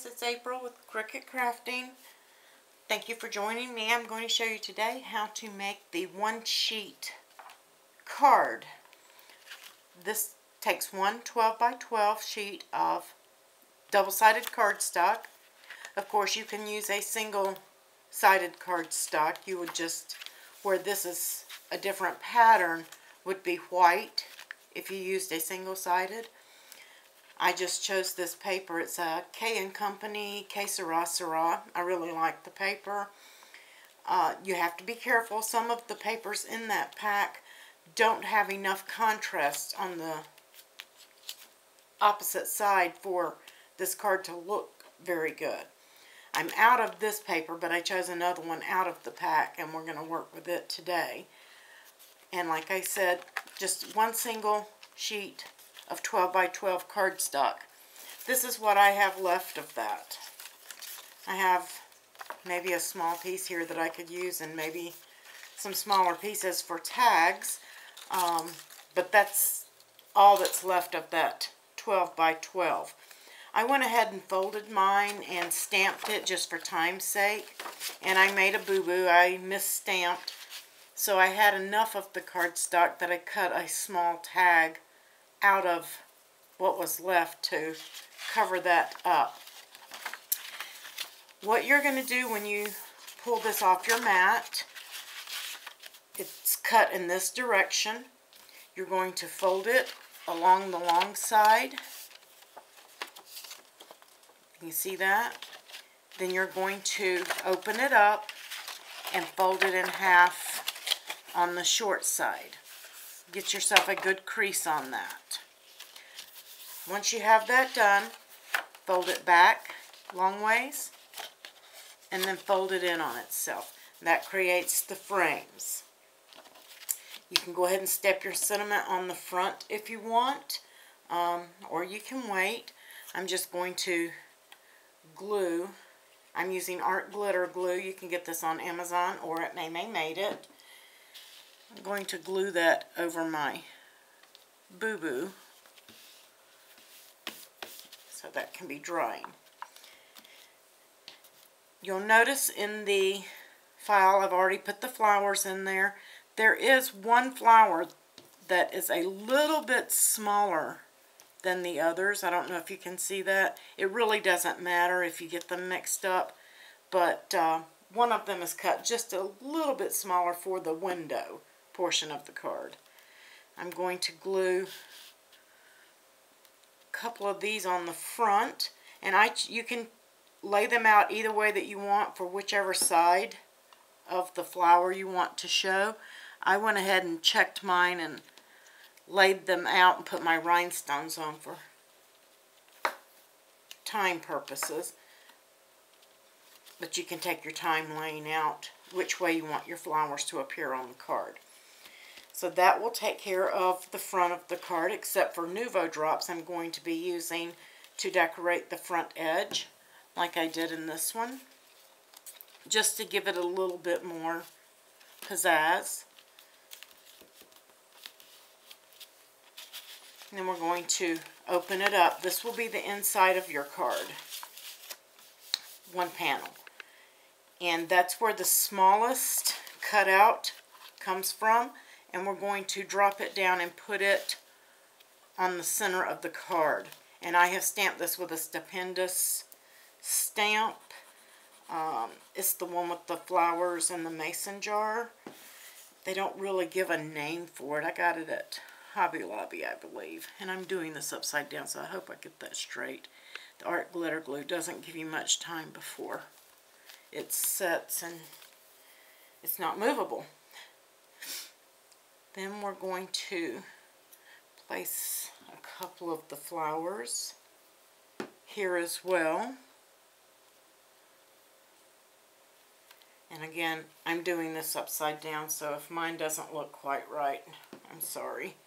friends, it's April with Cricut-Crafting. Thank you for joining me. I'm going to show you today how to make the one sheet card. This takes one 12 by 12 sheet of double-sided cardstock. Of course, you can use a single-sided cardstock. You would just, where this is a different pattern, would be white if you used a single-sided. I just chose this paper. It's a K & Company Que Sera Sera. I really like the paper. You have to be careful. Some of the papers in that pack don't have enough contrast on the opposite side for this card to look very good. I'm out of this paper, but I chose another one out of the pack, and we're going to work with it today. And like I said, just one single sheet of 12 by 12 cardstock. This is what I have left of that. I have maybe a small piece here that I could use, and maybe some smaller pieces for tags, but that's all that's left of that 12 by 12. I went ahead and folded mine and stamped it just for time's sake, and I made a boo-boo. I misstamped, so I had enough of the cardstock that I cut a small tag out of what was left to cover that up. What you're going to do when you pull this off your mat, it's cut in this direction. You're going to fold it along the long side. You see that? Then you're going to open it up and fold it in half on the short side. Get yourself a good crease on that. Once you have that done, fold it back long ways and then fold it in on itself. That creates the frames. You can go ahead and step your sentiment on the front if you want, or you can wait. I'm just going to glue. I'm using art glitter glue. You can get this on Amazon or at May Made It. I'm going to glue that over my boo-boo so that can be drying. You'll notice in the file I've already put the flowers in there. There is one flower that is a little bit smaller than the others. I don't know if you can see that. It really doesn't matter if you get them mixed up, but one of them is cut just a little bit smaller for the window portion of the card. I'm going to glue a couple of these on the front, and you can lay them out either way that you want for whichever side of the flower you want to show. I went ahead and checked mine and laid them out and put my rhinestones on for time purposes, but you can take your time laying out which way you want your flowers to appear on the card. So that will take care of the front of the card, except for Nuvo drops I'm going to be using to decorate the front edge, like I did in this one, just to give it a little bit more pizzazz. And then we're going to open it up. This will be the inside of your card, one panel. And that's where the smallest cutout comes from. And we're going to drop it down and put it on the center of the card. And I have stamped this with a stupendous stamp. It's the one with the flowers and the mason jar. They don't really give a name for it. I got it at Hobby Lobby, I believe. And I'm doing this upside down, so I hope I get that straight. The art glitter glue doesn't give you much time before it sets and it's not movable. Then we're going to place a couple of the flowers here as well. And again, I'm doing this upside down, so if mine doesn't look quite right, I'm sorry.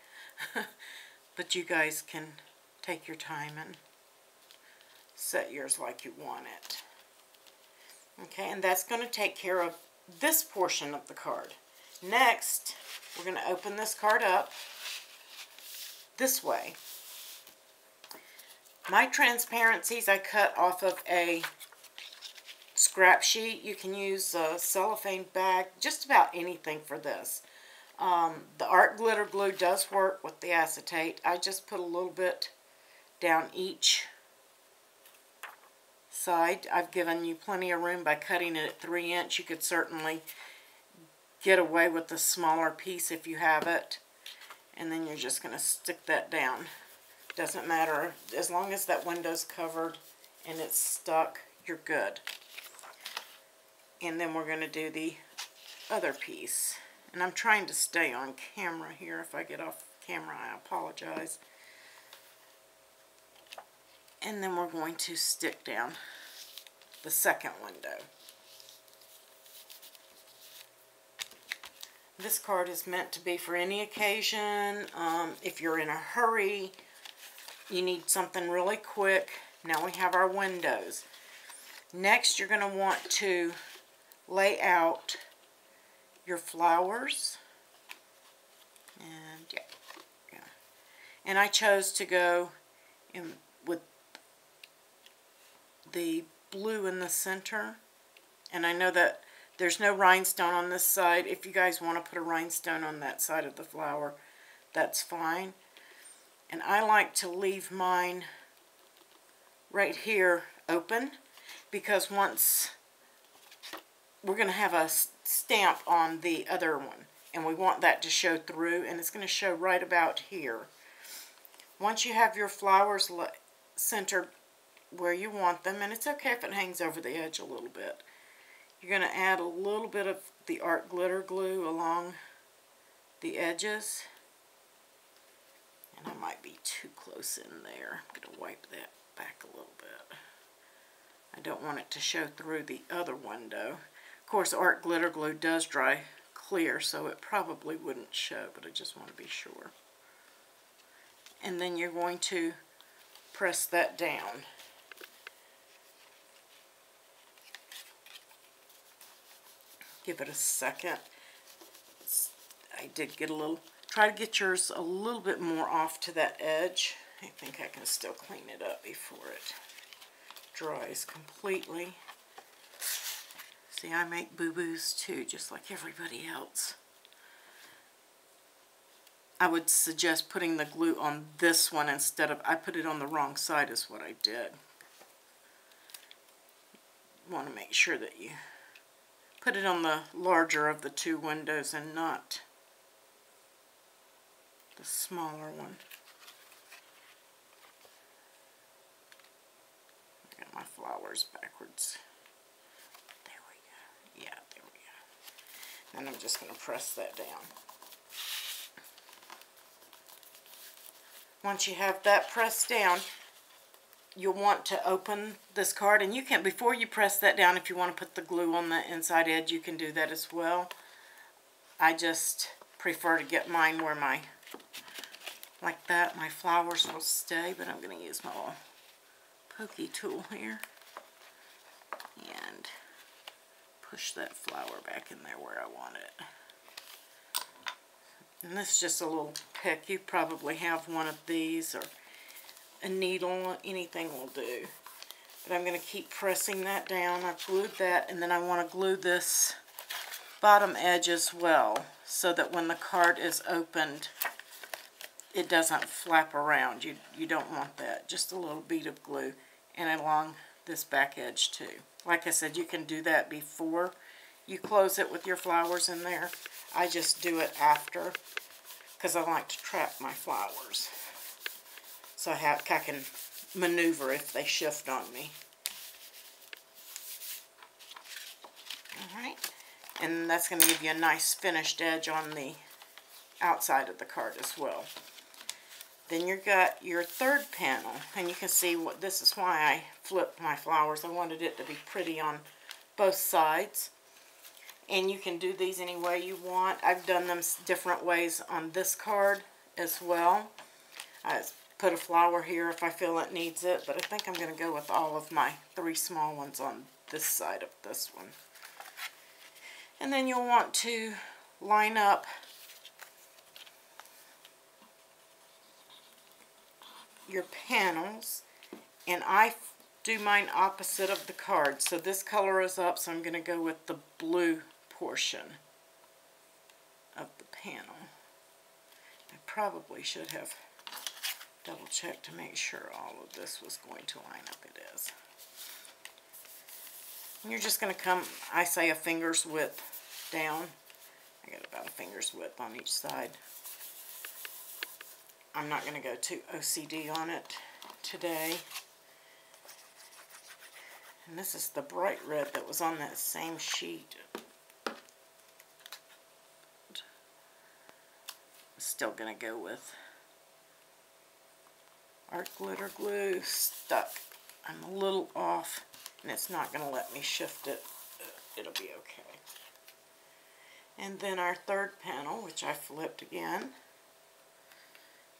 But you guys can take your time and set yours like you want it. Okay, and that's going to take care of this portion of the card. Next, we're going to open this card up this way. My transparencies I cut off of a scrap sheet. You can use a cellophane bag, just about anything for this. The art glitter glue does work with the acetate. I just put a little bit down each side. I've given you plenty of room by cutting it at 3 inch. You could certainly get away with a smaller piece if you have it. And then you're just going to stick that down. Doesn't matter. As long as that window's covered and it's stuck, you're good. And then we're going to do the other piece. And I'm trying to stay on camera here. If I get off camera, I apologize. And then we're going to stick down the second window. This card is meant to be for any occasion. If you're in a hurry, you need something really quick. Now we have our windows. Next, you're going to want to lay out your flowers. And yeah. And I chose to go in with the blue in the center. And I know that there's no rhinestone on this side. If you guys want to put a rhinestone on that side of the flower, that's fine. And I like to leave mine right here open, because once we're going to have a stamp on the other one, and we want that to show through, and it's going to show right about here. Once you have your flowers centered where you want them, and it's okay if it hangs over the edge a little bit, you're going to add a little bit of the art glitter glue along the edges. And I might be too close in there. I'm going to wipe that back a little bit. I don't want it to show through the other window. Of course, art glitter glue does dry clear, so it probably wouldn't show, but I just want to be sure. And then you're going to press that down. Give it a second. I did get a little, try to get yours a little bit more off to that edge. I think I can still clean it up before it dries completely. See, I make boo-boos too, just like everybody else. I would suggest putting the glue on this one instead of, I put it on the wrong side is what I did. You want to make sure that you put it on the larger of the two windows and not the smaller one. I got my flowers backwards. There we go. Yeah, there we go. And I'm just going to press that down. Once you have that pressed down, you'll want to open this card, and you can, before you press that down, if you want to put the glue on the inside edge, you can do that as well. I just prefer to get mine where my, like that, my flowers will stay, but I'm going to use my little pokey tool here and push that flower back in there where I want it. And this is just a little pick. You probably have one of these or a needle, anything will do. But I'm going to keep pressing that down. I've glued that, and then I want to glue this bottom edge as well, so that when the card is opened, it doesn't flap around. You don't want that. Just a little bead of glue, and along this back edge too. Like I said, you can do that before you close it with your flowers in there. I just do it after, because I like to trap my flowers, so I can maneuver if they shift on me. Alright, and that's going to give you a nice finished edge on the outside of the card as well. Then you've got your third panel, and you can see what this is why I flipped my flowers. I wanted it to be pretty on both sides. And you can do these any way you want. I've done them different ways on this card as well. I put a flower here if I feel it needs it, but I think I'm going to go with all of my 3 small ones on this side of this one. And then you'll want to line up your panels, And I do mine opposite of the card. So this color is up, so I'm going to go with the blue portion of the panel. I probably should have double checked to make sure all of this was going to line up. It is. And you're just going to come, I say, a finger's width down. I got about a finger's width on each side. I'm not going to go too OCD on it today. And this is the bright red that was on that same sheet. Still going to go with Art Glitter Glue Stuck. I'm a little off, and it's not going to let me shift it. It'll be okay. And then our third panel, which I flipped again,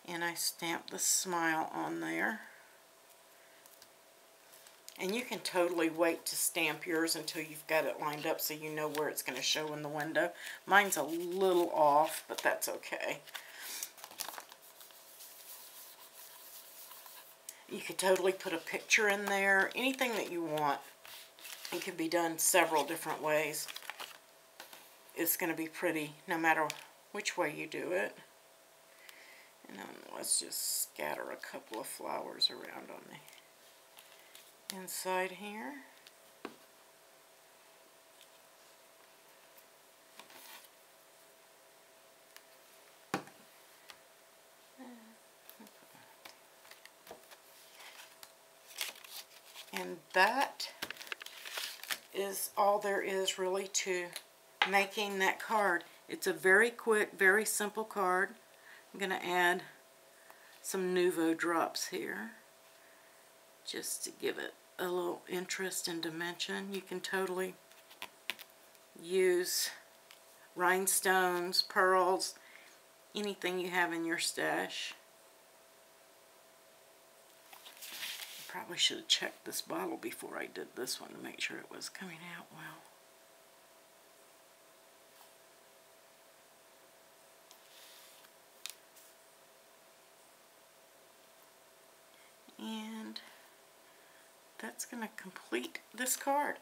and I stamped the smile on there. And you can totally wait to stamp yours until you've got it lined up so you know where it's going to show in the window. Mine's a little off, but that's okay. You could totally put a picture in there, anything that you want. It can be done several different ways. It's going to be pretty no matter which way you do it. And then let's just scatter a couple of flowers around on the inside here. And that is all there is really to making that card. It's a very quick, very simple card. I'm going to add some Nuvo drops here just to give it a little interest and dimension. You can totally use rhinestones, pearls, anything you have in your stash. Probably should have checked this bottle before I did this one to make sure it was coming out well. And that's going to complete this card.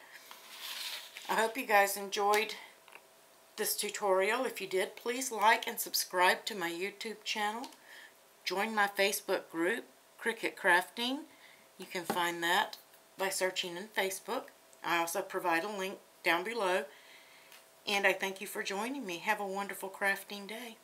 I hope you guys enjoyed this tutorial. If you did, please like and subscribe to my YouTube channel. Join my Facebook group, Cricut-Crafting. You can find that by searching in Facebook. I also provide a link down below. And I thank you for joining me. Have a wonderful crafting day.